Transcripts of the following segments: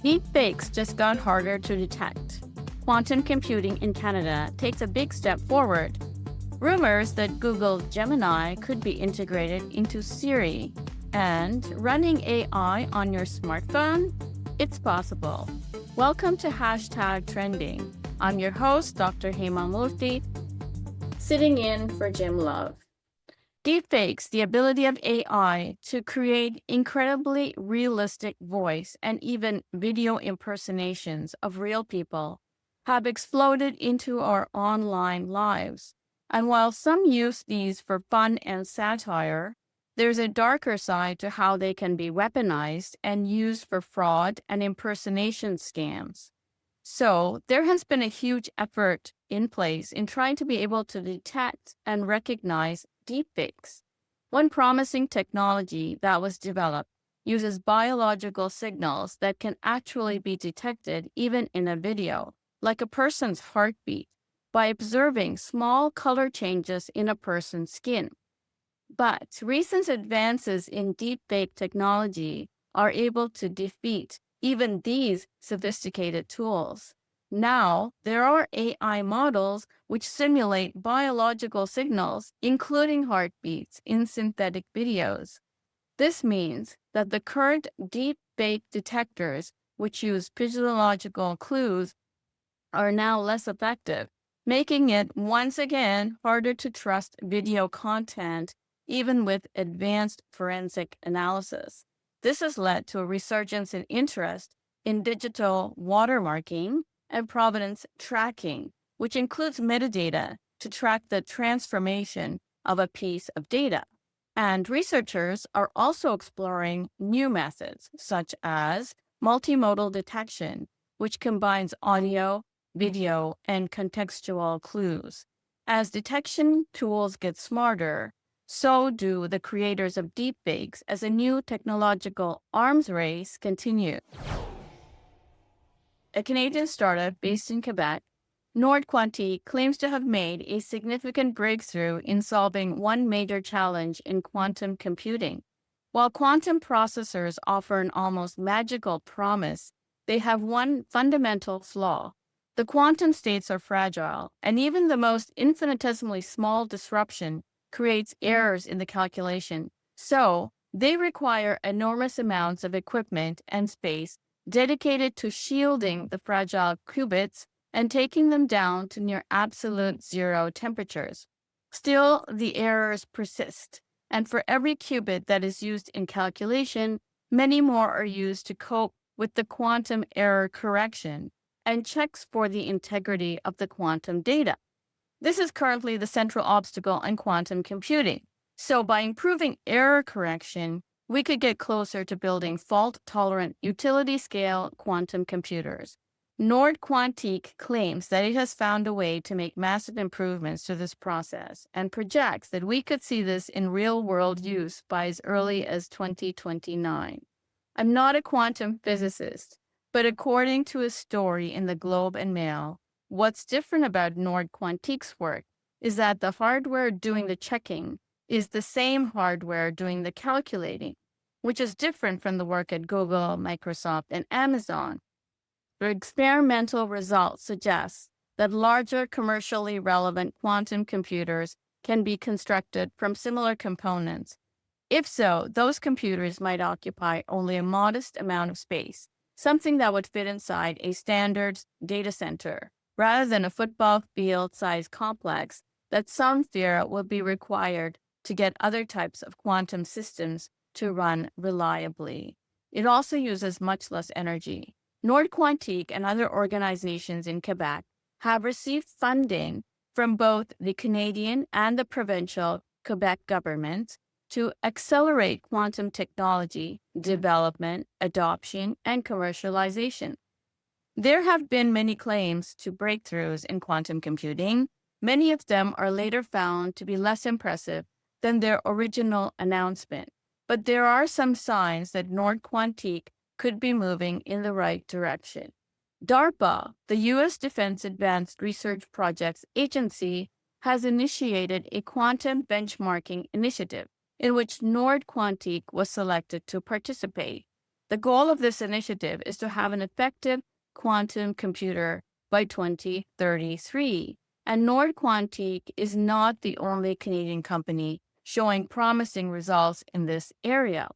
Deepfakes just got harder to detect. Quantum computing in Canada takes a big step forward. Rumors that Google Gemini could be integrated into Siri and running AI on your smartphone? It's possible. Welcome to #Trending. I'm your host, Dr. Hema Murthy, sitting in for Jim Love. Deepfakes, the ability of AI to create incredibly realistic voice and even video impersonations of real people, have exploded into our online lives. And while some use these for fun and satire, there's a darker side to how they can be weaponized and used for fraud and impersonation scams. So there has been a huge effort in place in trying to be able to detect and recognize deepfakes. One promising technology that was developed uses biological signals that can actually be detected even in a video, like a person's heartbeat, by observing small color changes in a person's skin. But recent advances in deepfake technology are able to defeat even these sophisticated tools. Now, there are AI models which simulate biological signals, including heartbeats, in synthetic videos. This means that the current deepfake detectors, which use physiological clues, are now less effective, making it once again harder to trust video content, even with advanced forensic analysis. This has led to a resurgence in interest in digital watermarking and provenance tracking, which includes metadata to track the transformation of a piece of data. And researchers are also exploring new methods, such as multimodal detection, which combines audio, video, and contextual clues. As detection tools get smarter, so do the creators of deepfakes as a new technological arms race continues. A Canadian startup based in Quebec, Nord Quantique claims to have made a significant breakthrough in solving one major challenge in quantum computing. While quantum processors offer an almost magical promise, they have one fundamental flaw. The quantum states are fragile, and even the most infinitesimally small disruption creates errors in the calculation. So, they require enormous amounts of equipment and space dedicated to shielding the fragile qubits and taking them down to near absolute zero temperatures. Still, the errors persist, and for every qubit that is used in calculation, many more are used to cope with the quantum error correction and checks for the integrity of the quantum data. This is currently the central obstacle in quantum computing. So by improving error correction, we could get closer to building fault-tolerant utility-scale quantum computers. Nord Quantique claims that it has found a way to make massive improvements to this process and projects that we could see this in real-world use by as early as 2029. I'm not a quantum physicist, but according to a story in the Globe and Mail, what's different about Nord Quantique's work is that the hardware doing the checking is the same hardware doing the calculating, which is different from the work at Google, Microsoft, and Amazon. The experimental results suggest that larger commercially relevant quantum computers can be constructed from similar components. If so, those computers might occupy only a modest amount of space, something that would fit inside a standard data center, rather than a football field-sized complex that some fear will be required to get other types of quantum systems to run reliably. It also uses much less energy. Nord Quantique and other organizations in Quebec have received funding from both the Canadian and the provincial Quebec government to accelerate quantum technology development, adoption, and commercialization. There have been many claims to breakthroughs in quantum computing. Many of them are later found to be less impressive than their original announcement. But there are some signs that Nord Quantique could be moving in the right direction. DARPA, the U.S. Defense Advanced Research Projects Agency, has initiated a quantum benchmarking initiative in which Nord Quantique was selected to participate. The goal of this initiative is to have an effective quantum computer by 2033. And Nord Quantique is not the only Canadian company showing promising results in this area.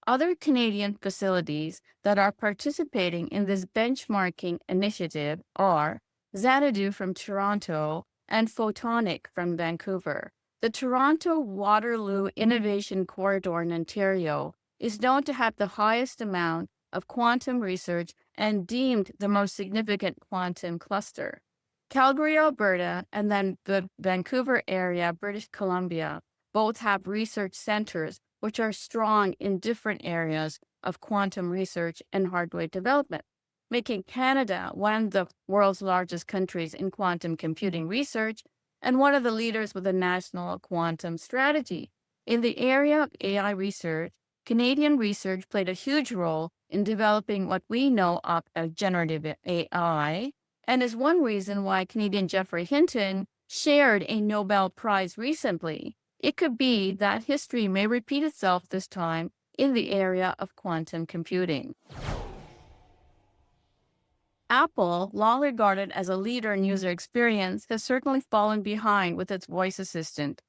Other Canadian facilities that are participating in this benchmarking initiative are Xanadu from Toronto and Photonic from Vancouver. The Toronto Waterloo Innovation Corridor in Ontario is known to have the highest amount of quantum research and deemed the most significant quantum cluster. Calgary, Alberta, and then the Vancouver area, British Columbia, both have research centers which are strong in different areas of quantum research and hardware development, making Canada one of the world's largest countries in quantum computing research and one of the leaders with a national quantum strategy. In the area of AI research, Canadian research played a huge role in developing what we know of as generative AI, and is one reason why Canadian Geoffrey Hinton shared a Nobel Prize recently. It could be that history may repeat itself this time in the area of quantum computing. Apple, long regarded as a leader in user experience, has certainly fallen behind with its voice assistant.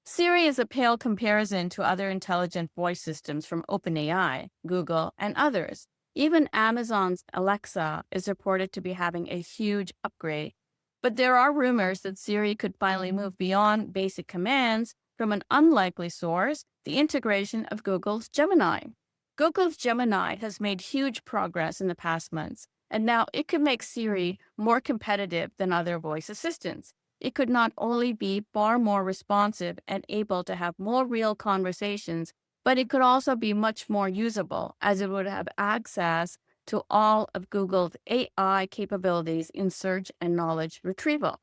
Siri is a pale comparison to other intelligent voice systems from OpenAI, Google, and others. Even Amazon's Alexa is reported to be having a huge upgrade. But there are rumors that Siri could finally move beyond basic commands from an unlikely source, the integration of Google's Gemini. Google's Gemini has made huge progress in the past months, and now it could make Siri more competitive than other voice assistants. It could not only be far more responsive and able to have more real conversations, but it could also be much more usable, as it would have access to all of Google's AI capabilities in search and knowledge retrieval.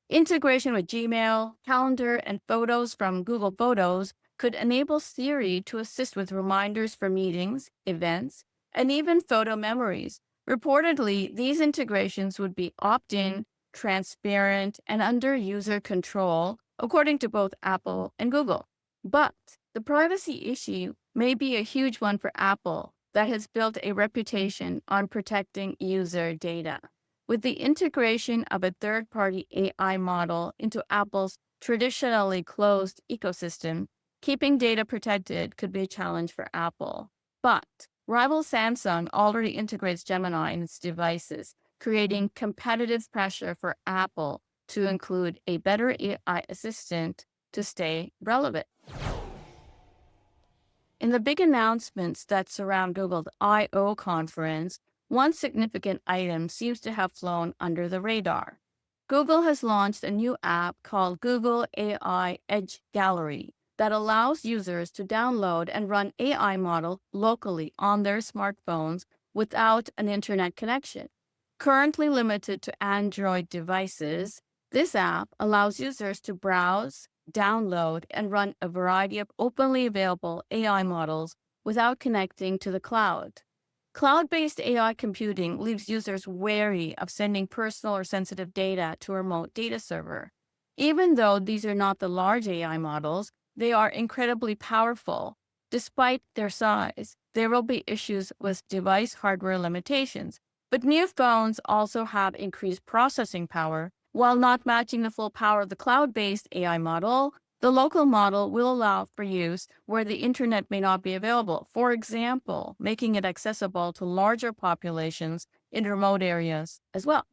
Integration with Gmail, Calendar, and Photos from Google Photos could enable Siri to assist with reminders for meetings, events, and even photo memories. Reportedly, these integrations would be opt-in, transparent, and under user control, according to both Apple and Google. But the privacy issue may be a huge one for Apple that has built a reputation on protecting user data. With the integration of a third-party AI model into Apple's traditionally closed ecosystem, keeping data protected could be a challenge for Apple. But rival Samsung already integrates Gemini in its devices, creating competitive pressure for Apple to include a better AI assistant to stay relevant. In the big announcements that surround Google's I/O conference, one significant item seems to have flown under the radar. Google has launched a new app called Google AI Edge Gallery that allows users to download and run AI models locally on their smartphones without an internet connection. Currently limited to Android devices, this app allows users to browse, download, and run a variety of openly available AI models without connecting to the cloud. Cloud-based AI computing leaves users wary of sending personal or sensitive data to a remote data server. Even though these are not the large AI models, they are incredibly powerful. Despite their size, there will be issues with device hardware limitations. But new phones also have increased processing power. While not matching the full power of the cloud-based AI model, the local model will allow for use where the internet may not be available, for example, making it accessible to larger populations in remote areas as well.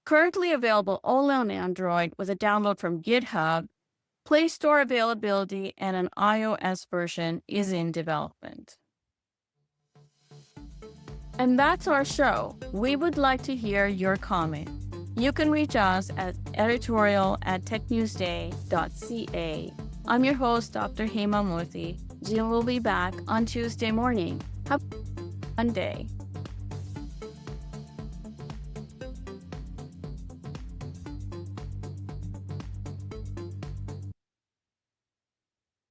Currently available only on Android with a download from GitHub, Play Store availability, and an iOS version is in development. And that's our show. We would like to hear your comment. You can reach us at editorial@technewsday.ca. I'm your host, Dr. Hema Murthy. Jim will be back on Tuesday morning. Have a fun day.